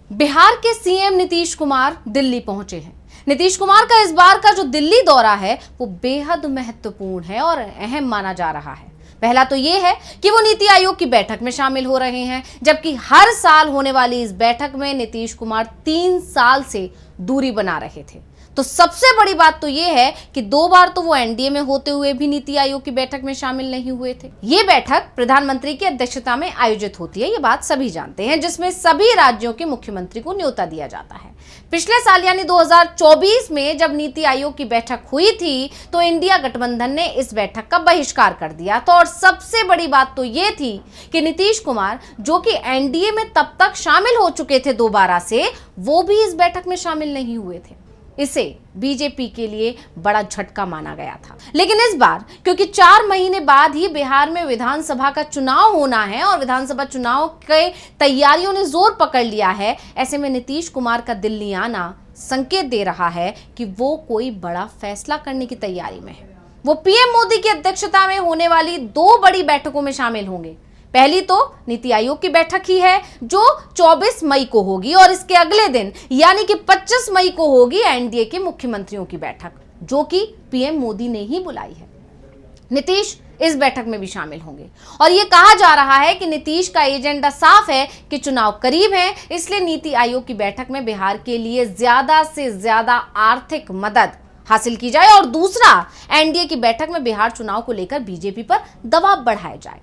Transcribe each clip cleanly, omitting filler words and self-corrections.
बिहार के सीएम नीतीश कुमार दिल्ली पहुंचे हैं। नीतीश कुमार का इस बार का जो दिल्ली दौरा है वो बेहद महत्वपूर्ण है और अहम माना जा रहा है। पहला तो ये है कि वो नीति आयोग की बैठक में शामिल हो रहे हैं, जबकि हर साल होने वाली इस बैठक में नीतीश कुमार 3 साल से दूरी बना रहे थे। तो सबसे बड़ी बात तो ये है कि 2 बार तो वो एनडीए में होते हुए भी नीति आयोग की बैठक में शामिल नहीं हुए थे। ये बैठक प्रधानमंत्री की अध्यक्षता में आयोजित होती है, ये बात सभी जानते हैं, जिसमें सभी राज्यों के मुख्यमंत्री को न्योता दिया जाता है। पिछले साल यानी 2024 में जब नीति आयोग की बैठक हुई थी तो इंडिया गठबंधन ने इस बैठक का बहिष्कार कर दिया था। और सबसे बड़ी बात तो ये थी कि नीतीश कुमार, जो कि एनडीए में तब तक शामिल हो चुके थे दोबारा से, वो भी इस बैठक में शामिल नहीं हुए थे। इसे बीजेपी के लिए बड़ा झटका माना गया था। लेकिन इस बार क्योंकि 4 महीने बाद ही बिहार में विधानसभा का चुनाव होना है और विधानसभा चुनाव के तैयारियों ने जोर पकड़ लिया है, ऐसे में नीतीश कुमार का दिल्ली आना संकेत दे रहा है कि वो कोई बड़ा फैसला करने की तैयारी में है। वो पीएम मोदी की अध्यक्षता में होने वाली 2 बड़ी बैठकों में शामिल होंगे। पहली तो नीति आयोग की बैठक ही है जो 24 मई को होगी और इसके अगले दिन यानी कि 25 मई को होगी एनडीए के मुख्यमंत्रियों की बैठक, जो कि पीएम मोदी ने ही बुलाई है। नीतीश इस बैठक में भी शामिल होंगे और यह कहा जा रहा है कि नीतीश का एजेंडा साफ है कि चुनाव करीब है, इसलिए नीति आयोग की बैठक में बिहार के लिए ज्यादा से ज्यादा आर्थिक मदद हासिल की जाए और दूसरा, एनडीए की बैठक में बिहार चुनाव को लेकर बीजेपी पर दबाव बढ़ाया जाए।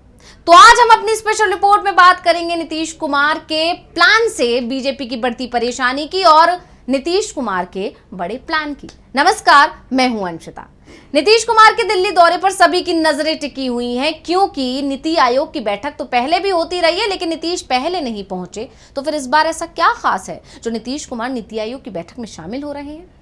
तो आज हम अपनी स्पेशल रिपोर्ट में बात करेंगे नीतीश कुमार के प्लान से बीजेपी की बढ़ती परेशानी की और नीतीश कुमार के बड़े प्लान की। नमस्कार, मैं हूं अंशिता। नीतीश कुमार के दिल्ली दौरे पर सभी की नजरें टिकी हुई हैं, क्योंकि नीति आयोग की बैठक तो पहले भी होती रही है, लेकिन नीतीश पहले नहीं पहुंचे। तो फिर इस बार ऐसा क्या खास है जो नीतीश कुमार नीति आयोग की बैठक में शामिल हो रहे हैं?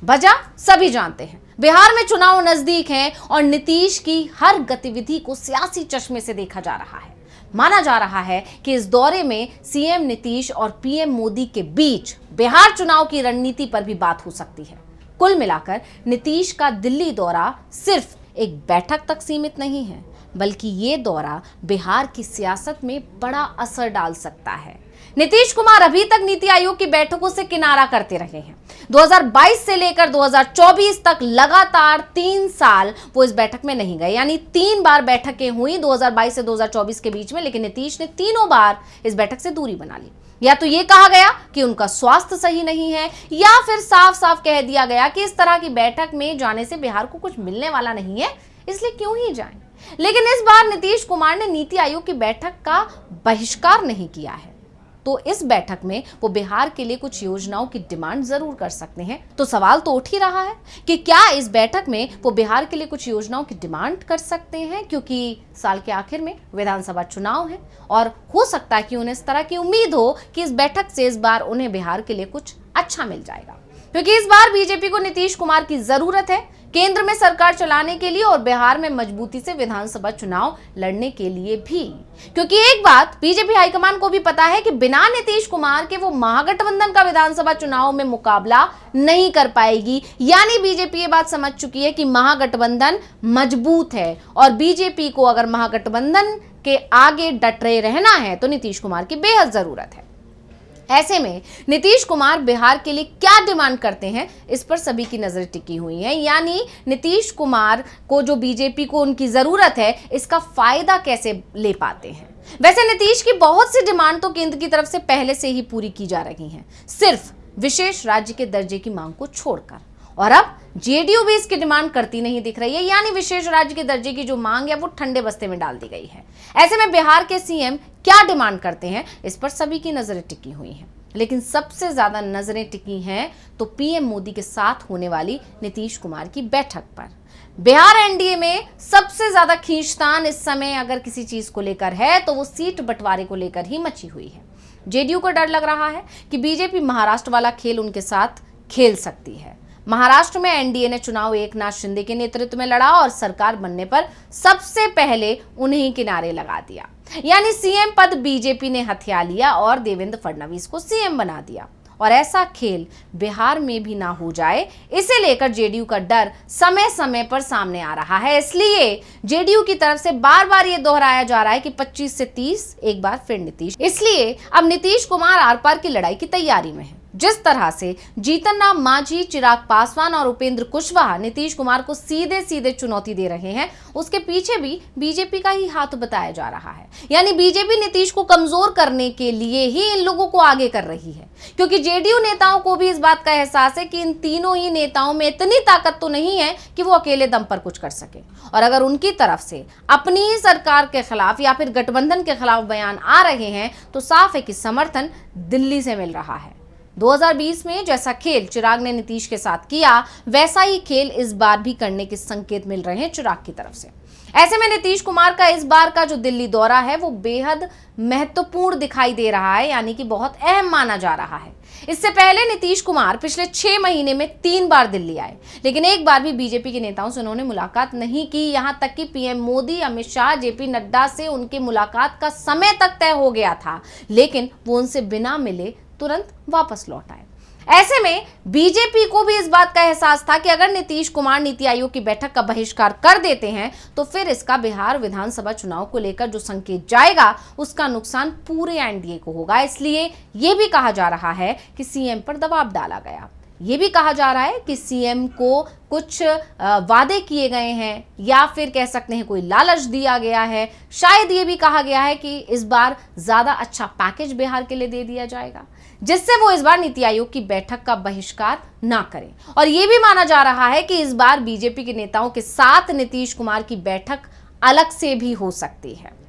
वजह सभी जानते हैं, बिहार में चुनाव नजदीक हैं और नीतीश की हर गतिविधि को सियासी चश्मे से देखा जा रहा है। माना जा रहा है कि इस दौरे में सीएम नीतीश और पीएम मोदी के बीच बिहार चुनाव की रणनीति पर भी बात हो सकती है। कुल मिलाकर नीतीश का दिल्ली दौरा सिर्फ एक बैठक तक सीमित नहीं है, बल्कि ये दौरा बिहार की सियासत में बड़ा असर डाल सकता है। नीतीश कुमार अभी तक नीति आयोग की बैठकों से किनारा करते रहे हैं। 2022 से लेकर 2024 तक लगातार 3 साल वो इस बैठक में नहीं गए, यानी 3 बार बैठकें हुई 2022 से 2024 के बीच में, लेकिन नीतीश ने तीनों बार इस बैठक से दूरी बना ली। या तो ये कहा गया कि उनका स्वास्थ्य सही नहीं है, या फिर साफ साफ कह दिया गया कि इस तरह की बैठक में जाने से बिहार को कुछ मिलने वाला नहीं है, इसलिए क्यों ही जाएं। लेकिन इस बार नीतीश कुमार ने नीति आयोग की बैठक का बहिष्कार नहीं किया है, तो इस बैठक में वो बिहार के लिए कुछ योजनाओं की डिमांड जरूर कर सकते हैं। तो सवाल तो उठ ही रहा है कि क्या इस बैठक में वो बिहार के लिए कुछ योजनाओं की डिमांड कर सकते हैं, क्योंकि साल के आखिर में विधानसभा चुनाव है और हो सकता है कि उन्हें इस तरह की उम्मीद हो कि इस बैठक से इस बार उन्हें बिहार के लिए कुछ अच्छा मिल जाएगा। क्योंकि इस बार बीजेपी को नीतीश कुमार की जरूरत है केंद्र में सरकार चलाने के लिए और बिहार में मजबूती से विधानसभा चुनाव लड़ने के लिए भी। क्योंकि एक बात बीजेपी हाईकमान को भी पता है कि बिना नीतीश कुमार के वो महागठबंधन का विधानसभा चुनाव में मुकाबला नहीं कर पाएगी। यानी बीजेपी ये बात समझ चुकी है कि महागठबंधन मजबूत है और बीजेपी को अगर महागठबंधन के आगे डटे रहना है तो नीतीश कुमार की बेहद जरूरत है। ऐसे में नीतीश कुमार बिहार के लिए क्या डिमांड करते हैं, इस पर सभी की नजर टिकी हुई है। यानी नीतीश कुमार को जो बीजेपी को उनकी जरूरत है, इसका फायदा कैसे ले पाते हैं। वैसे नीतीश की बहुत सी डिमांड तो केंद्र की तरफ से पहले से ही पूरी की जा रही हैं, सिर्फ विशेष राज्य के दर्जे की मांग को छोड़कर। और अब जेडीयू भी इसकी डिमांड करती नहीं दिख रही है, यानी विशेष राज्य के दर्जे की जो मांग है वो ठंडे बस्ते में डाल दी गई है। ऐसे में बिहार के सीएम क्या डिमांड करते हैं, इस पर सभी की नजरें टिकी हुई हैं। लेकिन सबसे ज्यादा नजरें टिकी हैं तो पीएम मोदी के साथ होने वाली नीतीश कुमार की बैठक पर। बिहार एनडीए में सबसे ज्यादा खींचतान इस समय अगर किसी चीज को लेकर है तो वो सीट बंटवारे को लेकर ही मची हुई है। जेडीयू को डर लग रहा है कि बीजेपी महाराष्ट्र वाला खेल उनके साथ खेल सकती है। महाराष्ट्र में एनडीए ने चुनाव एकनाथ शिंदे के नेतृत्व में लड़ा और सरकार बनने पर सबसे पहले उन्हें किनारे लगा दिया, यानी सीएम पद बीजेपी ने हथिया लिया और देवेंद्र फडणवीस को सीएम बना दिया। और ऐसा खेल बिहार में भी ना हो जाए, इसे लेकर जेडीयू का डर समय समय पर सामने आ रहा है। इसलिए जेडीयू की तरफ से बार बार ये दोहराया जा रहा है कि 25 से 30 एक बार फिर नीतीश। इसलिए अब नीतीश कुमार आर पार की लड़ाई की तैयारी में है। जिस तरह से जीतन राम मांझी, चिराग पासवान और उपेंद्र कुशवाहा नीतीश कुमार को सीधे सीधे चुनौती दे रहे हैं, उसके पीछे भी बीजेपी का ही हाथ बताया जा रहा है। यानी बीजेपी नीतीश को कमजोर करने के लिए ही इन लोगों को आगे कर रही है, क्योंकि जेडीयू नेताओं को भी इस बात का एहसास है कि इन तीनों ही नेताओं में इतनी ताकत तो नहीं है कि वो अकेले दम पर कुछ कर सके। और अगर उनकी तरफ से अपनी ही सरकार के खिलाफ या फिर गठबंधन के खिलाफ बयान आ रहे हैं तो साफ है कि समर्थन दिल्ली से मिल रहा है। 2020 में जैसा खेल चिराग ने नीतीश के साथ किया, वैसा ही खेल इस बार भी करने के संकेत मिल रहे हैं चिराग की तरफ से। ऐसे में नीतीश कुमार का इस बार का जो दिल्ली दौरा है वो बेहद महत्वपूर्ण दिखाई दे रहा है, यानी कि बहुत अहम माना जा रहा है। इससे पहले नीतीश कुमार पिछले 6 महीने में 3 बार दिल्ली आए, लेकिन एक बार भी बीजेपी के नेताओं से उन्होंने मुलाकात नहीं की। यहां तक कि पीएम मोदी, अमित शाह, जेपी नड्डा से उनकी मुलाकात का समय तक तय हो गया था, लेकिन वो उनसे बिना मिले तुरंत वापस लौट आए। ऐसे में बीजेपी को भी इस बात का एहसास था कि अगर नीतीश कुमार नीति आयोग की बैठक का बहिष्कार कर देते हैं तो फिर इसका बिहार विधानसभा चुनाव को लेकर जो संकेत जाएगा उसका नुकसान पूरे एनडीए को होगा। इसलिए यह भी कहा जा रहा है कि सीएम पर दबाव डाला गया। ये भी कहा जा रहा है कि सीएम को कुछ वादे किए गए हैं या फिर कह सकते हैं कोई लालच दिया गया है। शायद ये भी कहा गया है कि इस बार ज्यादा अच्छा पैकेज बिहार के लिए दे दिया जाएगा, जिससे वो इस बार नीति आयोग की बैठक का बहिष्कार ना करें। और ये भी माना जा रहा है कि इस बार बीजेपी के नेताओं के साथ नीतीश कुमार की बैठक अलग से भी हो सकती है।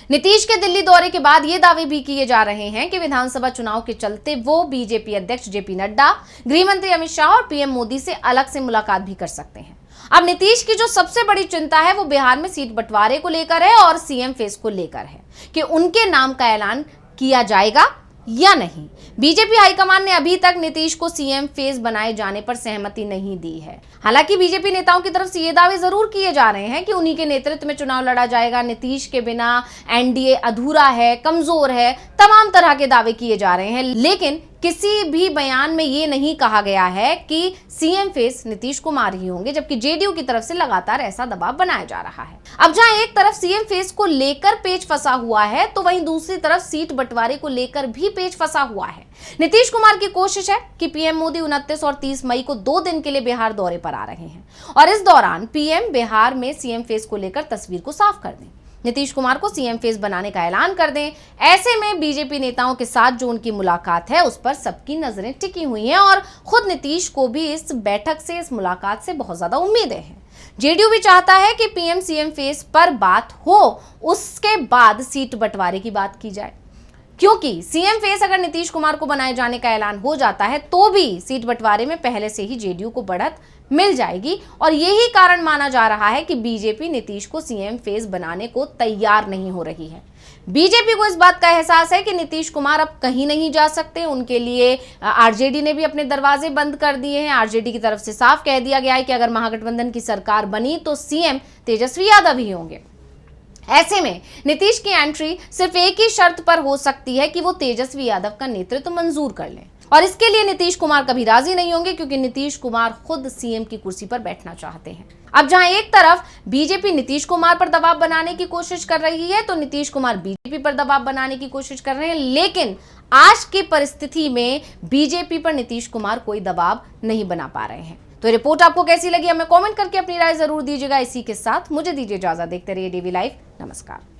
नीतीश के दिल्ली दौरे के बाद ये दावे भी किए जा रहे हैं कि विधानसभा चुनाव के चलते वो बीजेपी अध्यक्ष जेपी नड्डा, गृह मंत्री अमित शाह और पीएम मोदी से अलग से मुलाकात भी कर सकते हैं। अब नीतीश की जो सबसे बड़ी चिंता है वो बिहार में सीट बंटवारे को लेकर है और सीएम फेस को लेकर है कि उनके नाम का ऐलान किया जाएगा या नहीं। बीजेपी हाईकमान ने अभी तक नीतीश को सीएम फेस बनाए जाने पर सहमति नहीं दी है। हालांकि बीजेपी नेताओं की तरफ से ये दावे जरूर किए जा रहे हैं कि उन्हीं के नेतृत्व में चुनाव लड़ा जाएगा, नीतीश के बिना एनडीए अधूरा है, कमजोर है, तमाम तरह के दावे किए जा रहे हैं। लेकिन किसी भी बयान में ये नहीं कहा गया है कि सीएम फेस नीतीश कुमार ही होंगे, जबकि जेडीयू की तरफ से लगातार ऐसा दबाव बनाया जा रहा है। अब जहां एक तरफ सीएम फेस को लेकर पेच फंसा हुआ है तो वहीं दूसरी तरफ सीट बंटवारे को लेकर भी पेच फंसा हुआ है। नीतीश कुमार की कोशिश है कि पीएम मोदी 29 और 30 मई को 2 दिन के लिए बिहार दौरे पर आ रहे हैं और इस दौरान पीएम बिहार में सीएम फेस को लेकर तस्वीर को साफ कर दें, नीतीश कुमार को सीएम फेस बनाने का ऐलान कर दें। ऐसे में बीजेपी नेताओं के साथ जो उनकी मुलाकात है उस पर सबकी नजरें टिकी हुई हैं और खुद नीतीश को भी इस बैठक से, इस मुलाकात से बहुत ज्यादा उम्मीदें हैं। जेडीयू भी चाहता है कि पीएम सीएम फेस पर बात हो, उसके बाद सीट बंटवारे की बात की जाए, क्योंकि सीएम फेस अगर नीतीश कुमार को बनाए जाने का ऐलान हो जाता है तो भी सीट बंटवारे में पहले से ही जेडीयू को बढ़त मिल जाएगी। और यही कारण माना जा रहा है कि बीजेपी नीतीश को सीएम फेस बनाने को तैयार नहीं हो रही है। बीजेपी को इस बात का एहसास है कि नीतीश कुमार अब कहीं नहीं जा सकते। उनके लिए आरजेडी ने भी अपने दरवाजे बंद कर दिए हैं। आरजेडी की तरफ से साफ कह दिया गया है कि अगर महागठबंधन की सरकार बनी तो सीएम तेजस्वी यादव ही होंगे। ऐसे में नीतीश की एंट्री सिर्फ एक ही शर्त पर हो सकती है कि वो तेजस्वी यादव का नेतृत्व मंजूर कर लें, और इसके लिए नीतीश कुमार कभी राजी नहीं होंगे, क्योंकि नीतीश कुमार खुद सीएम की कुर्सी पर बैठना चाहते हैं। अब जहां एक तरफ बीजेपी नीतीश कुमार पर दबाव बनाने की कोशिश कर रही है तो नीतीश कुमार बीजेपी पर दबाव बनाने की कोशिश कर रहे हैं, लेकिन आज की परिस्थिति में बीजेपी पर नीतीश कुमार कोई दबाव नहीं बना पा रहे हैं। तो रिपोर्ट आपको कैसी लगी हमें कमेंट करके अपनी राय जरूर दीजिएगा। इसी के साथ मुझे दीजिए इजाजत। देखते रहिए डीवी लाइव। नमस्कार।